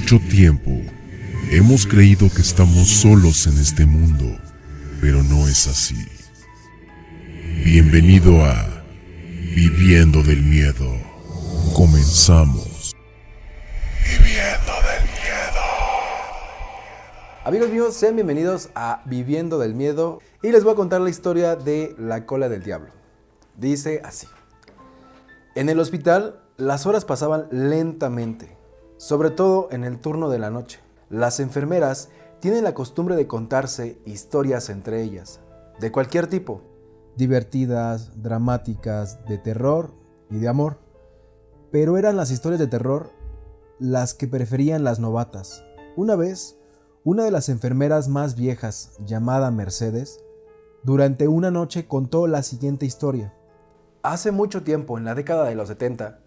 mucho tiempo hemos creído que estamos solos en este mundo, pero no es así. Bienvenido a Viviendo del Miedo. Comenzamos. Viviendo del Miedo. Amigos míos, sean bienvenidos a Viviendo del Miedo y les voy a contar la historia de la cola del diablo. Dice así. En el hospital, las horas pasaban lentamente, sobre todo en el turno de la noche. Las enfermeras tienen la costumbre de contarse historias entre ellas, de cualquier tipo, divertidas, dramáticas, de terror y de amor. Pero eran las historias de terror las que preferían las novatas. Una vez, una de las enfermeras más viejas, llamada Mercedes, durante una noche contó la siguiente historia. Hace mucho tiempo, en la década de los 70,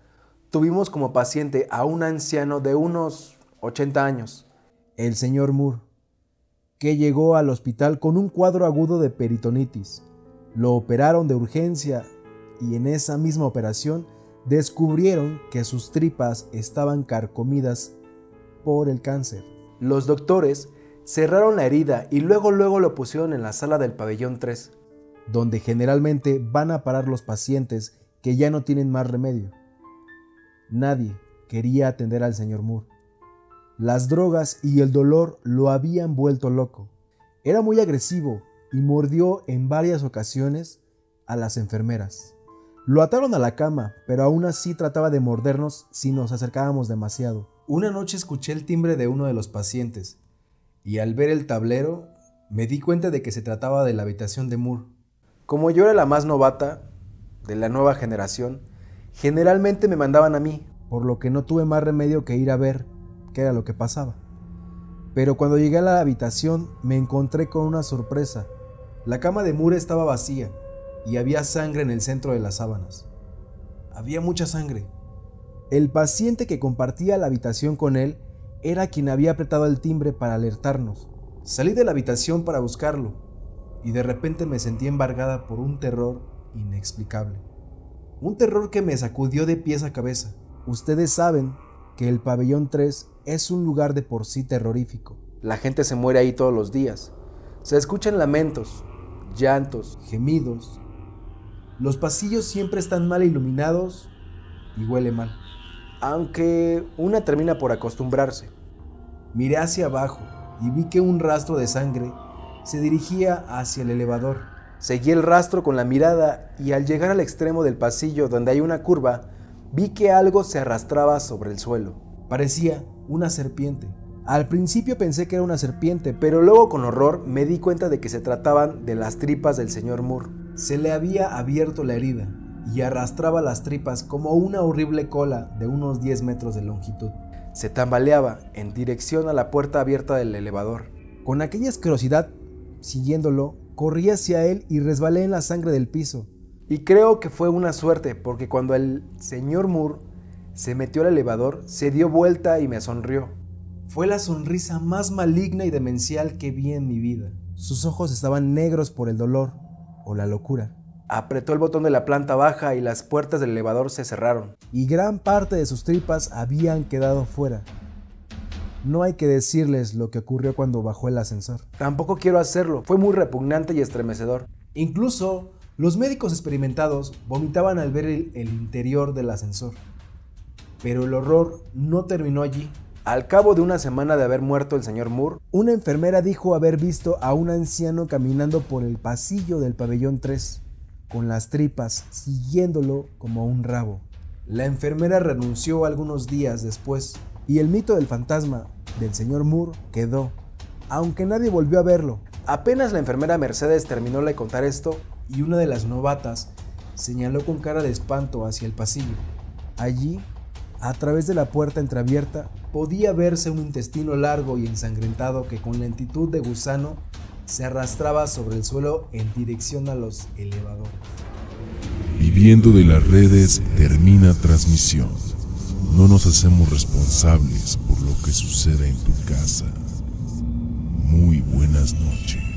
tuvimos como paciente a un anciano de unos 80 años, el señor Moore, que llegó al hospital con un cuadro agudo de peritonitis. Lo operaron de urgencia y en esa misma operación descubrieron que sus tripas estaban carcomidas por el cáncer. Los doctores cerraron la herida y luego lo pusieron en la sala del pabellón 3, donde generalmente van a parar los pacientes que ya no tienen más remedio. Nadie quería atender al señor Moore. Las drogas y el dolor lo habían vuelto loco. Era muy agresivo y mordió en varias ocasiones a las enfermeras. Lo ataron a la cama, pero aún así trataba de mordernos si nos acercábamos demasiado. Una noche escuché el timbre de uno de los pacientes y al ver el tablero me di cuenta de que se trataba de la habitación de Moore. Como yo era la más novata de la nueva generación, generalmente me mandaban a mí, por lo que no tuve más remedio que ir a ver qué era lo que pasaba. Pero cuando llegué a la habitación me encontré con una sorpresa. La cama de Moore estaba vacía y había sangre en el centro de las sábanas. Había mucha sangre. El paciente que compartía la habitación con él era quien había apretado el timbre para alertarnos. Salí de la habitación para buscarlo y de repente me sentí embargada por un terror inexplicable. Un terror que me sacudió de pies a cabeza. Ustedes saben que el pabellón 3 es un lugar de por sí terrorífico. La gente se muere ahí todos los días. Se escuchan lamentos, llantos, gemidos. Los pasillos siempre están mal iluminados y huele mal. Aunque una termina por acostumbrarse. Miré hacia abajo y vi que un rastro de sangre se dirigía hacia el elevador. Seguí el rastro con la mirada y al llegar al extremo del pasillo donde hay una curva, vi que algo se arrastraba sobre el suelo. Parecía una serpiente. Al principio pensé que era una serpiente, pero luego con horror me di cuenta de que se trataban de las tripas del señor Moore. Se le había abierto la herida y arrastraba las tripas como una horrible cola de unos 10 metros de longitud. Se tambaleaba en dirección a la puerta abierta del elevador. Con aquella asquerosidad, siguiéndolo, corrí hacia él y resbalé en la sangre del piso. Y creo que fue una suerte, porque cuando el señor Moore se metió al elevador, se dio vuelta y me sonrió. Fue la sonrisa más maligna y demencial que vi en mi vida. Sus ojos estaban negros por el dolor o la locura. Apretó el botón de la planta baja y las puertas del elevador se cerraron. Y gran parte de sus tripas habían quedado fuera. No hay que decirles lo que ocurrió cuando bajó el ascensor. Tampoco quiero hacerlo, fue muy repugnante y estremecedor. Incluso los médicos experimentados vomitaban al ver el interior del ascensor. Pero el horror no terminó allí. Al cabo de una semana de haber muerto el señor Moore, una enfermera dijo haber visto a un anciano caminando por el pasillo del pabellón 3, con las tripas siguiéndolo como un rabo. La enfermera renunció algunos días después y el mito del fantasma del señor Moore quedó, aunque nadie volvió a verlo. Apenas la enfermera Mercedes terminó de contar esto y una de las novatas señaló con cara de espanto hacia el pasillo. Allí, a través de la puerta entreabierta, podía verse un intestino largo y ensangrentado que con lentitud de gusano se arrastraba sobre el suelo en dirección a los elevadores. Viviendo de las redes termina transmisión. No nos hacemos responsables por lo que suceda en tu casa. Muy buenas noches.